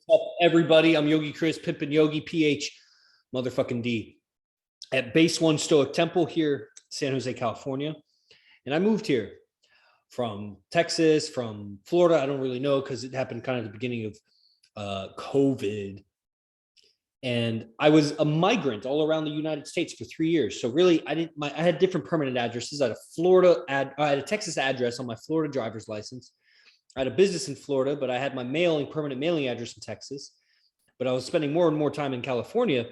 What's up, everybody? I'm Yogi Chris, Pimpin' Yogi, PH, motherfucking D, at Base One Stoic Temple here, San Jose, California. And I moved here from Texas, from Florida. I don't really know because it happened kind of at the beginning of COVID. And I was a migrant all around the United States for 3 years. So really, I had different permanent addresses. I had a Texas address on my Florida driver's license. I had a business in Florida, but I had my permanent mailing address in Texas. But I was spending more and more time in California.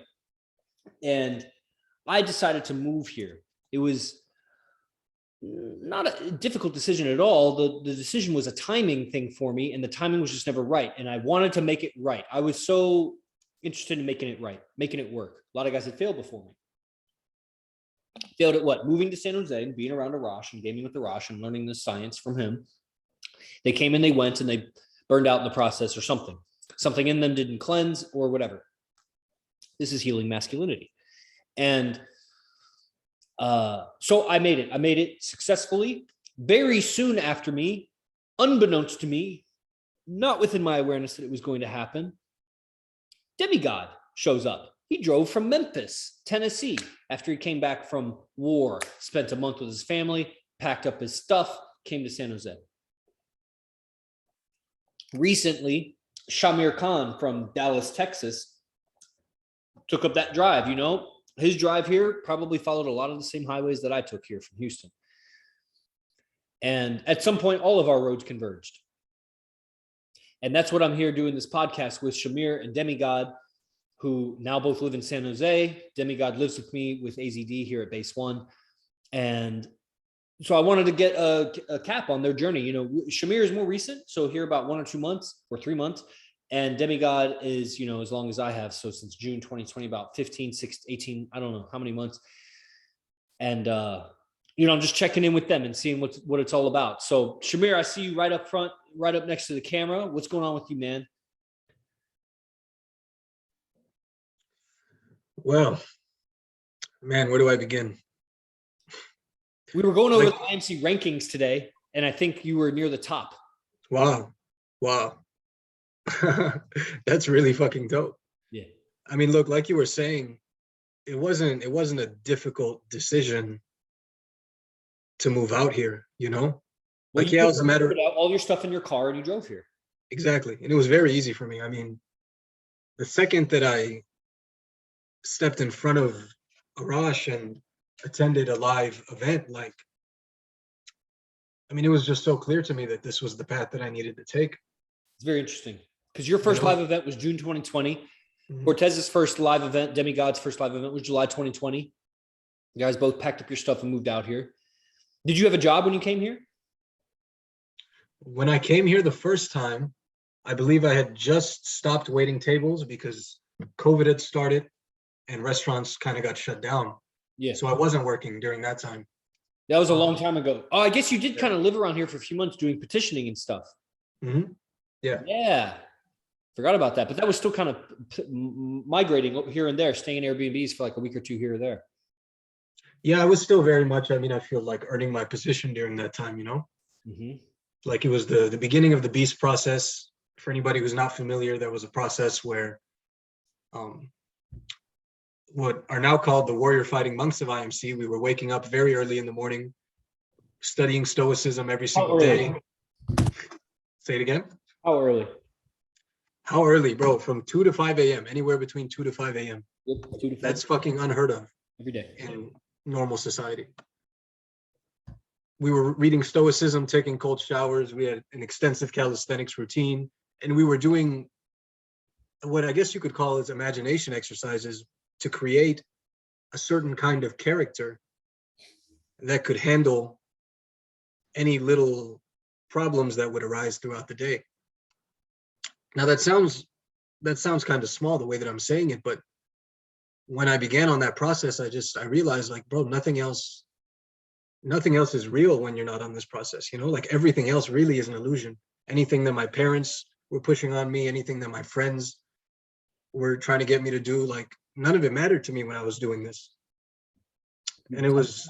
And I decided to move here. It was not a difficult decision at all. The decision was a timing thing for me, and the timing was just never right. And I wanted to make it right. I was so interested in making it right, making it work. A lot of guys had failed before me. Failed at what? Moving to San Jose and being around Arash and gaming with Arash and learning the science from him. They came and they went and they burned out in the process or something. Something in them didn't cleanse or whatever. This is healing masculinity. And so I made it. I made it successfully. Very soon after me, unbeknownst to me, not within my awareness that it was going to happen, Demigod shows up. He drove from Memphis, Tennessee, after he came back from war, spent a month with his family, packed up his stuff, came to San Jose. Recently, Shamir Khan from Dallas, Texas, took up that drive. You know, his drive here probably followed a lot of the same highways that I took here from Houston. And at some point, all of our roads converged. And that's what I'm here doing this podcast with Shamir and Demigod, who now both live in San Jose. Demigod lives with me with AZD here at Base One. And so I wanted to get a cap on their journey. You know, Shamir is more recent, so here about 1 or 2 months or 3 months. And Demigod is, you know, as long as I have. So since June 2020, about 15, 16, 18, I don't know how many months. And, you know, I'm just checking in with them and seeing what it's all about. So Shamir, I see you right up front, right up next to the camera. What's going on with you, man? Well, man, where do I begin? We were going over the IMC rankings today, and I think you were near the top. Wow. That's really fucking dope. Yeah. I mean, look, like you were saying, it wasn't a difficult decision to move out here, you know? Well, like, yeah, it was a matter of all your stuff in your car and you drove here. Exactly. And it was very easy for me. I mean, the second that I stepped in front of Arash and attended a live event, like, I mean, it was just so clear to me that this was the path that I needed to take. It's very interesting because your first live event was June 2020. Mm-hmm. Quartez's first live event, Demigod's first live event was July 2020. You guys both packed up your stuff and moved out here. Did you have a job when you came here? When I came here the first time, I believe I had just stopped waiting tables because COVID had started and restaurants kind of got shut down. Yeah. So I wasn't working during that time. That was a long time ago. Oh, I guess you did kind of live around here for a few months doing petitioning and stuff. Mm-hmm. Yeah. Yeah. Forgot about that. But that was still kind of migrating here and there, staying in Airbnbs for like a week or two here or there. Yeah, I was still very much, I mean, I feel like earning my position during that time, you know? Mm-hmm. Like it was the beginning of the beast process. For anybody who's not familiar, there was a process where what are now called the warrior fighting monks of IMC. We were waking up very early in the morning, studying stoicism every single day. Say it again. How early? How early, bro? From 2 to 5 a.m. Anywhere between 2 to 5 a.m. Yep, 2 to 5. That's fucking unheard of. Every day. In normal society. We were reading stoicism, taking cold showers. We had an extensive calisthenics routine, and we were doing what I guess you could call as imagination exercises to create a certain kind of character that could handle any little problems that would arise throughout the day. Now that sounds kind of small the way that I'm saying it, but when I began on that process, I realized, like, bro, nothing else is real when you're not on this process, you know? Like everything else really is an illusion. Anything that my parents were pushing on me, anything that my friends were trying to get me to do, like none of it mattered to me when I was doing this. And it was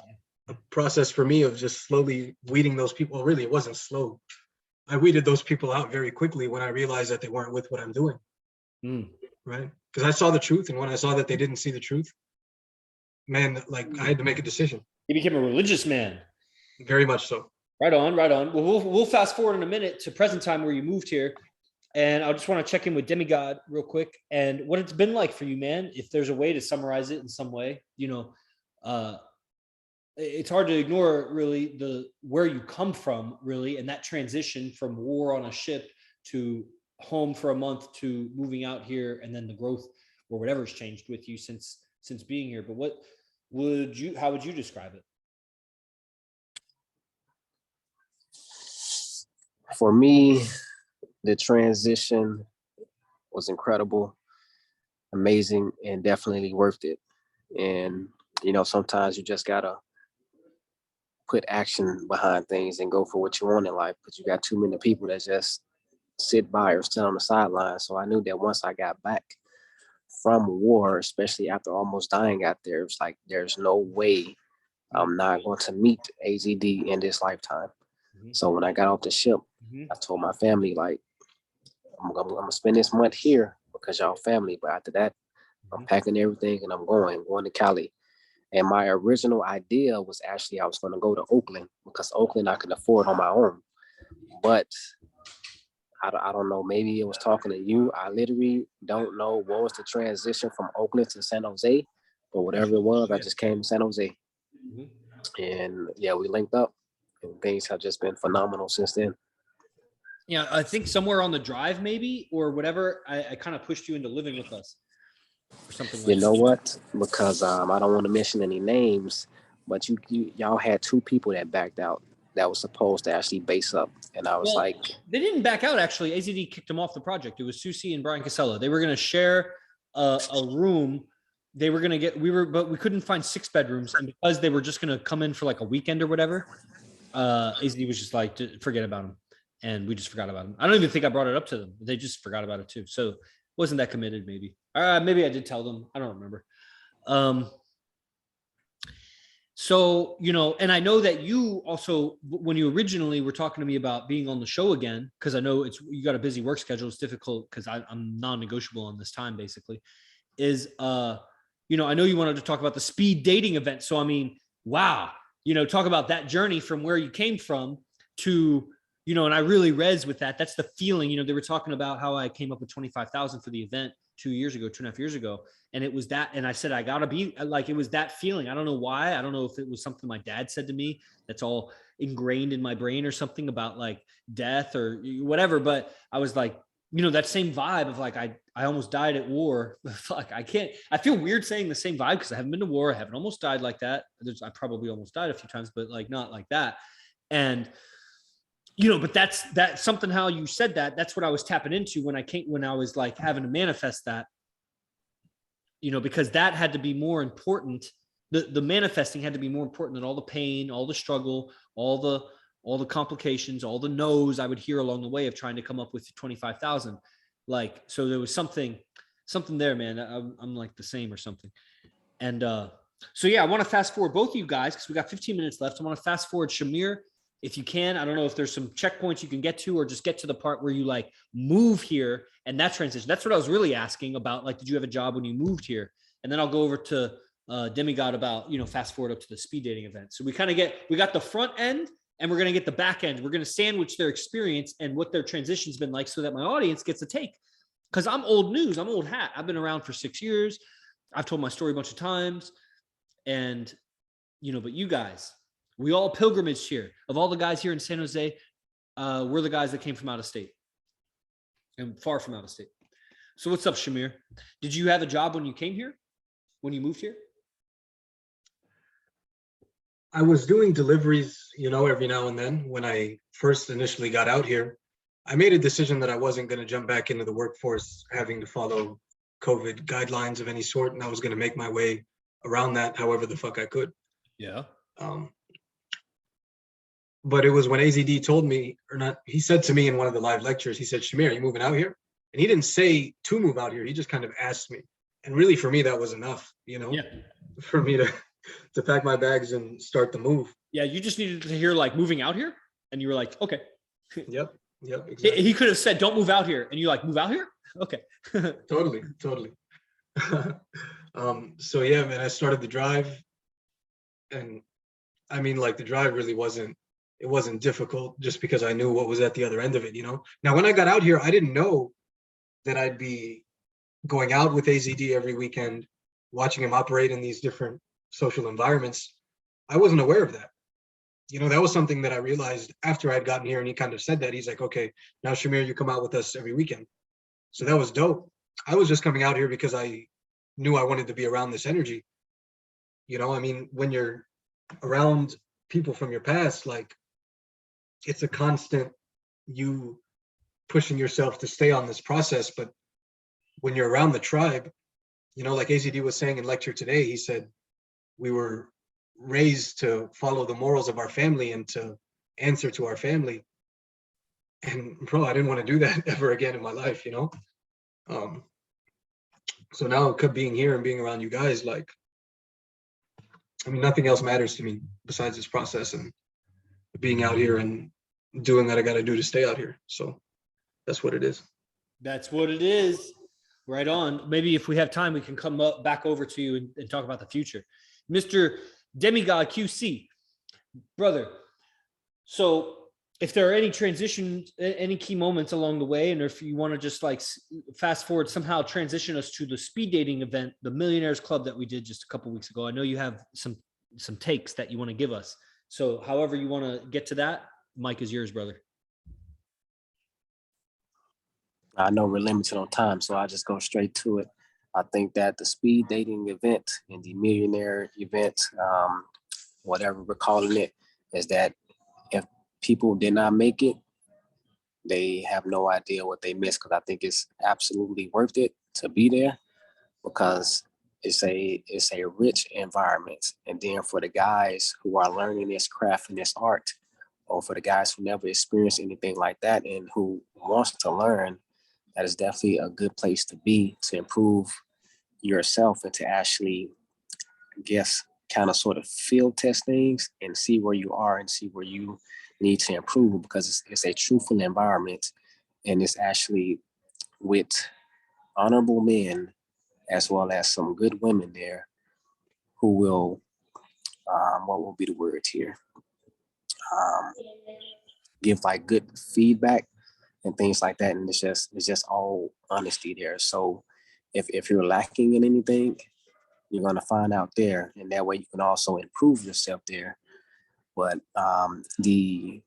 a process for me of just slowly weeding those people. Well, really, it wasn't slow. I weeded those people out very quickly when I realized that they weren't with what I'm doing. Mm. right? Because I saw the truth, and when I saw that they didn't see the truth, man, like I had to make a decision. He became a religious man. Very much so. Right on, right on. Well, we'll fast forward in a minute to present time where you moved here. And I just want to check in with Demigod real quick and what it's been like for you, man. If there's a way to summarize it in some way, it's hard to ignore really the where you come from, really, and that transition from war on a ship to home for a month to moving out here, and then the growth or whatever's changed with you since being here. But how would you describe it? For me, the transition was incredible, amazing, and definitely worth it. And, sometimes you just gotta put action behind things and go for what you want in life, because you got too many people that just sit by or sit on the sidelines. So I knew that once I got back from war, especially after almost dying out there, it's like, there's no way I'm not going to meet AZD in this lifetime. Mm-hmm. So when I got off the ship, I told my family, like, I'm gonna spend this month here because y'all family. But after that, I'm packing everything and I'm going to Cali. And my original idea was actually I was going to go to Oakland, because Oakland I could afford on my own. But I don't know, maybe it was talking to you. I literally don't know what was the transition from Oakland to San Jose, but whatever it was, I just came to San Jose. And yeah, we linked up and things have just been phenomenal since then. Yeah, I think somewhere on the drive, maybe, or whatever, I kind of pushed you into living with us or something like that. You know what? Because I don't want to mention any names, but y'all had two people that backed out that was supposed to actually base up. And I was like... They didn't back out, actually. AZD kicked them off the project. It was Susie and Brian Casella. They were going to share a room. They were going to but we couldn't find 6 bedrooms. And because they were just going to come in for like a weekend or whatever, AZD was just like, forget about them. And we just forgot about them. I don't even think I brought it up to them. They just forgot about it too. So wasn't that committed, maybe. Maybe I did tell them. I don't remember. So, and I know that you also, when you originally were talking to me about being on the show again, because I know you got a busy work schedule. It's difficult because I'm non-negotiable on this time, basically, is, I know you wanted to talk about the speed dating event. So, I mean, wow, talk about that journey from where you came from to, and I really res with that. That's the feeling, they were talking about how I came up with 25,000 for the event 2.5 years ago. And it was that, and I said, I gotta be like, it was that feeling. I don't know why. I don't know if it was something my dad said to me that's all ingrained in my brain or something about like death or whatever. But I was like, that same vibe of like, I almost died at war. Fuck, I feel weird saying the same vibe because I haven't been to war. I haven't almost died like that. I probably almost died a few times, but like not like that. And but that's something how you said that. That's what I was tapping into when I was like having to manifest that, because that had to be more important. The manifesting had to be more important than all the pain, all the struggle, all the complications, all the no's I would hear along the way of trying to come up with 25,000. Like, so there was something there, man. I'm like the same or something. And so yeah, I want to fast forward both of you guys because we got 15 minutes left. I want to fast forward Shamir, if you can. I don't know if there's some checkpoints you can get to, or just get to the part where you like move here and that transition. That's what I was really asking about. Like, did you have a job when you moved here? And then I'll go over to Demigod about, fast forward up to the speed dating event. So we got the front end and we're going to get the back end. We're going to sandwich their experience and what their transition's been like so that my audience gets a take. Because I'm old news. I'm old hat. I've been around for 6 years. I've told my story a bunch of times. And, but you guys, we all pilgrimaged here. Of all the guys here in San Jose, we're the guys that came from out of state and far from out of state. So what's up, Shamir? Did you have a job when you came here? When you moved here? I was doing deliveries, every now and then. When I first initially got out here, I made a decision that I wasn't going to jump back into the workforce having to follow COVID guidelines of any sort. And I was going to make my way around that however the fuck I could. Yeah. But it was when AZD told me, or not, he said to me in one of the live lectures, he said, Shamir, are you moving out here? And he didn't say to move out here. He just kind of asked me. And really for me, that was enough, for me to pack my bags and start the move. Yeah. You just needed to hear like moving out here. And you were like, okay. Yep. Yep, exactly. He could have said, "Don't move out here," and you're like, "Move out here?" Okay. Totally. So yeah, man, I started the drive, and I mean, like, the drive really wasn't difficult just because I knew what was at the other end of it, you know? Now, when I got out here, I didn't know that I'd be going out with AZD every weekend, watching him operate in these different social environments. I wasn't aware of that. You know, that was something that I realized after I'd gotten here, and he kind of said that. He's like, okay, now Shamir, you come out with us every weekend. So that was dope. I was just coming out here because I knew I wanted to be around this energy. You know, I mean, when you're around people from your past, like, it's a constant you pushing yourself to stay on this process. But when you're around the tribe, you know, like AZD was saying in lecture today, he said, we were raised to follow the morals of our family and to answer to our family. And bro, I didn't want to do that ever again in my life, you know? So now being here and being around you guys, like, I mean, nothing else matters to me besides this process and being out here and doing what I got to do to stay out here. So that's what it is. That's what it is. Right on. Maybe if we have time, we can come back over to you and talk about the future. Mr. Demigod QC, brother. So if there are any transitions, any key moments along the way, and if you want to just like fast forward, somehow transition us to the speed dating event, the Millionaires Club that we did just a couple of weeks ago. I know you have some takes that you want to give us. So however you want to get to that, Mike is yours, brother. I know we're limited on time, so I'll just go straight to it. I think that the speed dating event and the millionaire event, whatever we're calling it, is that if people did not make it, they have no idea what they missed, because I think it's absolutely worth it to be there, because it's a rich environment. And then for the guys who are learning this craft and this art, or for the guys who never experienced anything like that and who wants to learn, that is definitely a good place to be, to improve yourself and to actually, I guess, kind of sort of field test things and see where you are and see where you need to improve, because it's a truthful environment, and it's actually with honorable men as well as some good women there who will, what will be the word here? Give like good feedback and things like that. And it's just all honesty there. So if you're lacking in anything, you're going to find out there, and that way you can also improve yourself there. But the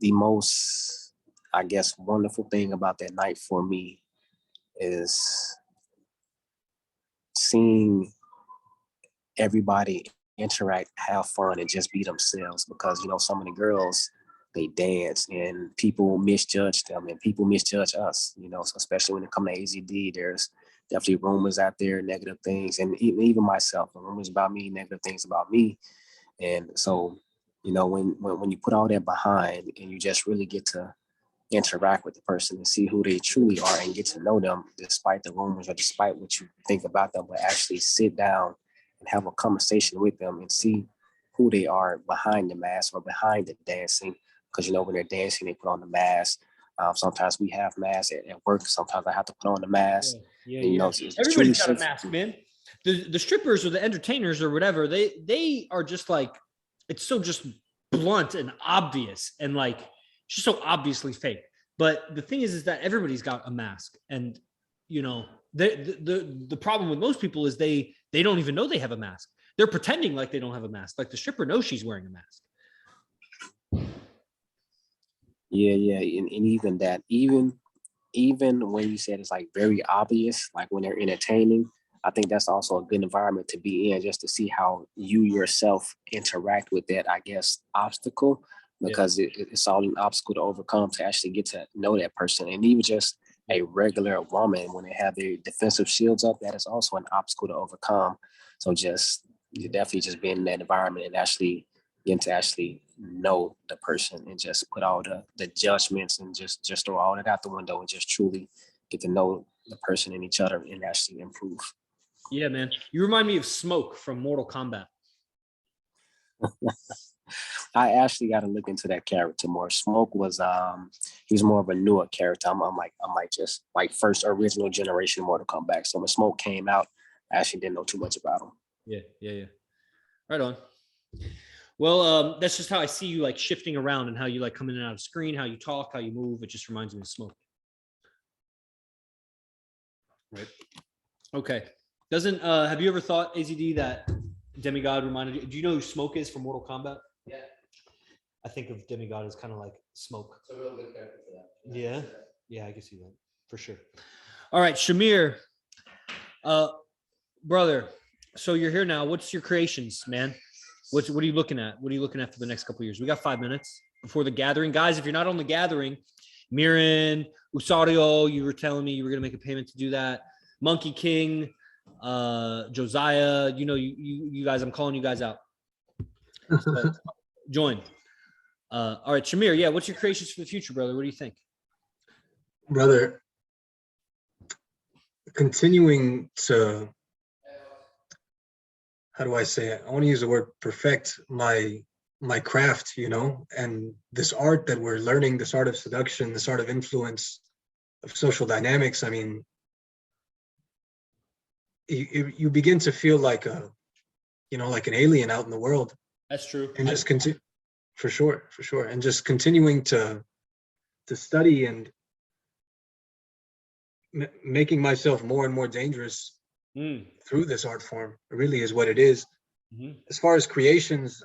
most, I guess, wonderful thing about that night for me is seeing everybody interact, have fun, and just be themselves. Because, you know, some of the girls, they dance and people misjudge them and people misjudge us, you know, so especially when it comes to AZD, there's definitely rumors out there, negative things, and even myself, rumors about me, negative things about me. And so, you know, when you put all that behind and you just really get to interact with the person and see who they truly are and get to know them despite the rumors or despite what you think about them, but actually sit down and have a conversation with them and see who they are behind the mask or behind the dancing. Because, you know, when they're dancing, they put on the mask. Sometimes we have masks at work. Sometimes I have to put on the mask. Yeah. And, you know, Everybody's got a mask, man. The strippers or the entertainers or whatever, they are just like, it's so just blunt and obvious and like just so obviously fake. But the thing is that everybody's got a mask, and you know, the problem with most people is they don't even know they have a mask. They're pretending like they don't have a mask. Like the stripper knows she's wearing a mask. Yeah. And even that, even when you said it's like very obvious, like when they're entertaining, I think that's also a good environment to be in, just to see how you yourself interact with that, I guess, obstacle, because it's all an obstacle to overcome to actually get to know that person. And even just a regular woman, when they have their defensive shields up, that is also an obstacle to overcome. So you definitely just being in that environment and actually getting to actually know the person and just put all the judgments and just throw all that out the window and just truly get to know the person and each other and actually improve. Yeah, man. You remind me of Smoke from Mortal Kombat. I actually got to look into that character more. Smoke was he's more of a newer character. I'm like just like first original generation Mortal Kombat. So when Smoke came out, I actually didn't know too much about him. Yeah. Right on. Well, that's just how I see you like shifting around and how you like come in and out of screen, how you talk, how you move. It just reminds me of Smoke. Right. Okay. Doesn't have you ever thought, AZD, that Demigod reminded you? Do you know who Smoke is from Mortal Kombat? Yeah. I think of Demigod as kind of like Smoke. It's a real good character for that. Yeah. Yeah, I can see that for sure. All right, Shamir, brother. So you're here now. What's your creations, man? What are you looking at? What are you looking at for the next couple of years? We got 5 minutes before the gathering, guys. If you're not on the gathering, Miran, Usario, you were telling me you were going to make a payment to do that. Monkey King, Josiah, you guys. I'm calling you guys out. So, join. All right, Shamir. Yeah, what's your creations for the future, brother? What do you think? Brother, continuing to, how do I say it? I want to use the word perfect my craft, and this art that we're learning, this art of seduction, this art of influence, of social dynamics. I mean, you begin to feel like like an alien out in the world. That's true. And just continue, for sure. And just continuing to study and making myself more and more dangerous through this art form. It really is what it is. Mm-hmm. As far as creations,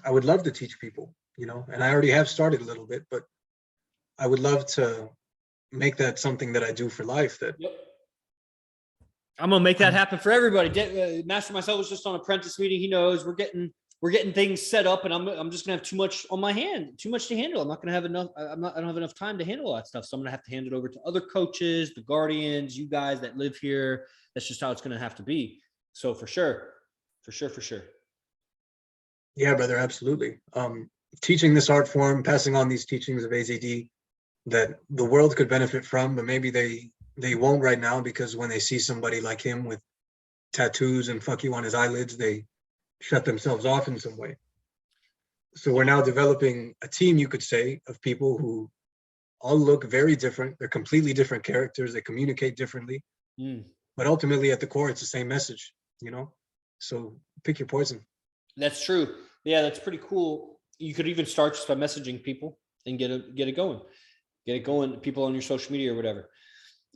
I would love to teach people, and I already have started a little bit, but I would love to make that something that I do for life. That Yep. I'm gonna make that happen for everybody. Master myself was just on apprentice meeting. He knows we're getting things set up, and I'm just gonna have too much on my hand, too much to handle. I'm not gonna have enough. I don't have enough time to handle all that stuff. So I'm gonna have to hand it over to other coaches, the guardians, you guys that live here. That's just how it's gonna have to be. So for sure. Yeah, brother, absolutely. Teaching this art form, passing on these teachings of AZD that the world could benefit from, but maybe they won't right now, because when they see somebody like him with tattoos and fuck you on his eyelids, they shut themselves off in some way. So we're now developing a team, you could say, of people who all look very different. They're completely different characters. They communicate differently. But ultimately, at the core, it's the same message, So pick your poison. That's true. Yeah, that's pretty cool. You could even start just by messaging people and get it going. Get it going, people on your social media or whatever.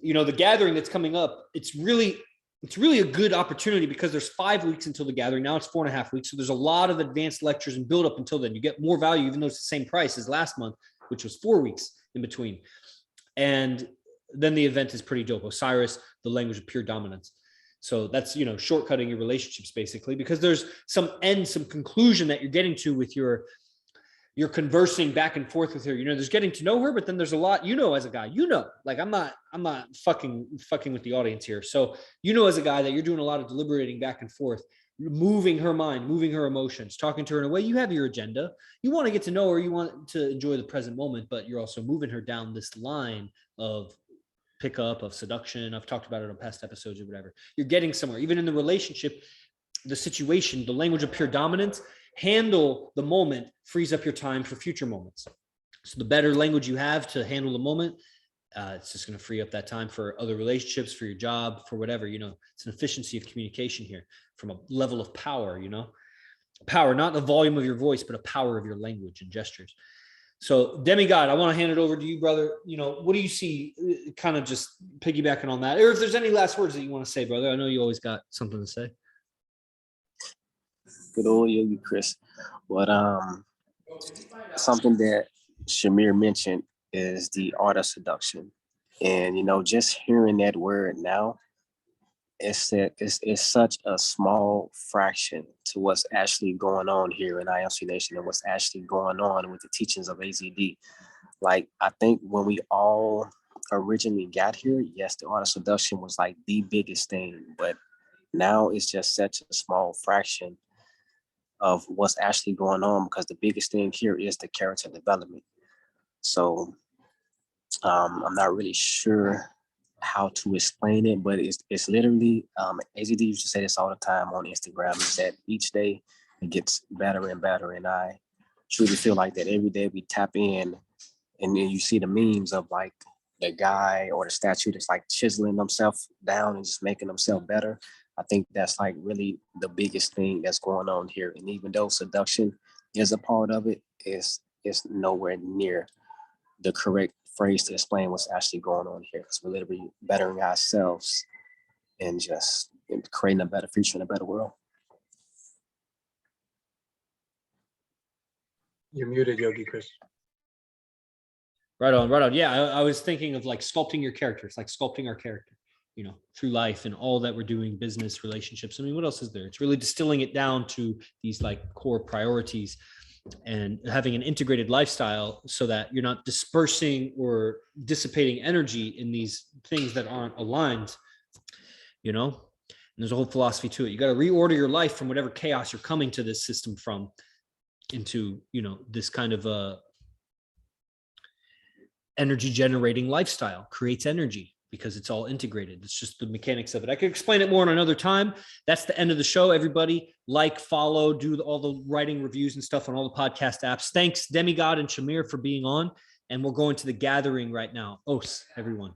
The gathering that's coming up, it's really a good opportunity because there's 5 weeks until the gathering. Now it's 4.5 weeks. So there's a lot of advanced lectures and build up until then. You get more value, even though it's the same price as last month, which was 4 weeks in between. And then the event is pretty dope. Osiris, the language of pure dominance. So that's, shortcutting your relationships basically, because there's some conclusion that you're getting to with you're conversing back and forth with her. There's getting to know her, but then there's a lot, as a guy, like I'm not fucking with the audience here. So, as a guy that you're doing a lot of deliberating back and forth, moving her mind, moving her emotions, talking to her in a way. You have your agenda. You want to get to know her. You want to enjoy the present moment, but you're also moving her down this line of pickup, of seduction. I've talked about it on past episodes or whatever. You're getting somewhere, even in the relationship, the situation, the language of pure dominance. Handle the moment frees up your time for future moments. So the better language you have to handle the moment, it's just going to free up that time for other relationships, for your job, for whatever. It's an efficiency of communication here from a level of power. Power, not the volume of your voice, but a power of your language and gestures. So Demigod, I want to hand it over to you, brother. What do you see, kind of just piggybacking on that, or if there's any last words that you want to say, brother? I know you always got something to say. Good old Yogi Chris. But something that Shamir mentioned is the art of seduction. And, just hearing that word now, it's such a small fraction to what's actually going on here in IMC Nation and what's actually going on with the teachings of AZD. Like, I think when we all originally got here, yes, the art of seduction was like the biggest thing, but now it's just such a small fraction of what's actually going on, because the biggest thing here is the character development. So I'm not really sure how to explain it, but it's literally, AZD used to say this all the time on Instagram, is that each day it gets better and better, and I truly feel like that every day we tap in, and then you see the memes of like the guy or the statue that's like chiseling themselves down and just making themselves better. I think that's like really the biggest thing that's going on here. And even though seduction is a part of it, it's nowhere near the correct phrase to explain what's actually going on here. Because we're literally bettering ourselves and just creating a better future and a better world. You're muted, Yogi Chris. Right on, right on. Yeah, I was thinking of like sculpting your character. It's like sculpting our character, you know, through life and all that we're doing, business, relationships. I mean, what else is there? It's really distilling it down to these like core priorities and having an integrated lifestyle so that you're not dispersing or dissipating energy in these things that aren't aligned, you know? And there's a whole philosophy to it. You got to reorder your life from whatever chaos you're coming to this system from into, you know, this kind of a energy generating lifestyle. Creates energy because it's all integrated. It's just the mechanics of it. I could explain it more on another time. That's the end of the show. Everybody like, follow, do all the writing reviews and stuff on all the podcast apps. Thanks Demigod and Shamir for being on. And we're going to the gathering right now. Os, everyone.